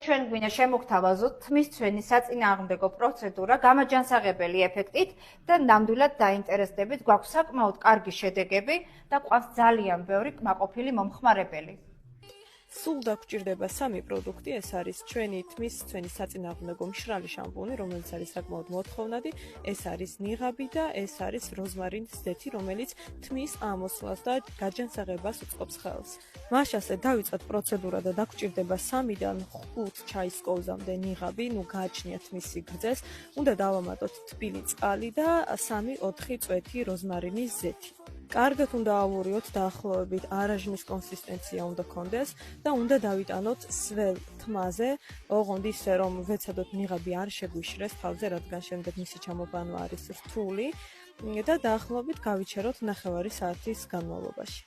ჩვენ გვინდა შემოგთავაზოთ თმის ჩვენი საწინააღმდეგო პროცედურა გამაჯანსაღებელი ეფექტით და ნამდვილად დაინტერესდებით, გვაქვს საკმაოდ კარგი შედეგები და გვყავს ძალიან ბევრი კმაყოფილი მომხმარებელი. სულ დაგჭირდება 3 პროდუქტი, ეს არის ჩვენი თმის საწინააღმდეგო მშრალი შამპუნი, რომელიც არის საკმაოდ მოთხოვნადი, ეს არის ნიღაბი და ეს არის როზმარინის ზეთი, რომელიც თმის ამოსვლას და გაჯანსაღებას უწყობს ხელს. მაშასე დავიწყეთ პროცედურა და დაგჭირდება 3-დან 5 ჩაის კოვზამდე ნიღაბი, გააჩნიათ მისი გრძეს, უნდა დავამატოთ თბილი წყალი და 3-4 წვეთი როზმარინის ზეთი. კარგად უნდა ავურიოთ დაახლოებით არაჟნის კონსისტენცია უნდა გქონდეს და უნდა დავიტანოთ სველ თმაზე, ოღონდ ისე რომ ვეცადოთ ნიღაბი არ შეგვიშრეს თავზე, რადგან შემდეგ მისი ჩამობანვა არის რთული და დაახლოებით გავიჩეროთ 9 საათის განმავლობაში.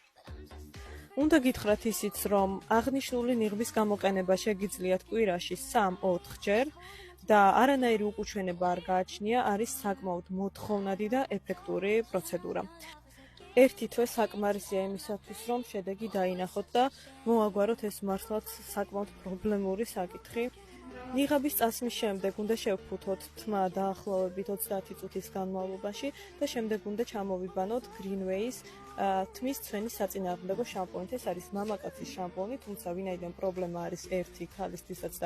უნდა გითხრათ ისიც, რომ აღნიშნული ნიღბის გამოყენება შეგიძლიათ კვირაში 3-4 ჯერ და არანაირი უკუჩვენება არ გააჩნია, არის საკმაოდ მოთხოვნადი და ეფექტური პროცედურა. ერთი თვე საკმარისია იმისათვის, რომ შედეგი დაინახოთ და მოაგვაროთ ეს მართლაც საკმაოდ პრობლემური საკითხი. ნიღაბის წასმის შემდეგ უნდა შევფუთოთ თმა დაახლოებით 30 წუთის განმავლობაში და შემდეგ უნდა ჩამოვიბანოთ Greenway-ის თმის საწინააღმდეგო შამპუნით. ეს არის მამაკაცის შამპუნი, თუმცა ვინაიდან პრობლემა არის ერთი ქალისთვისაც და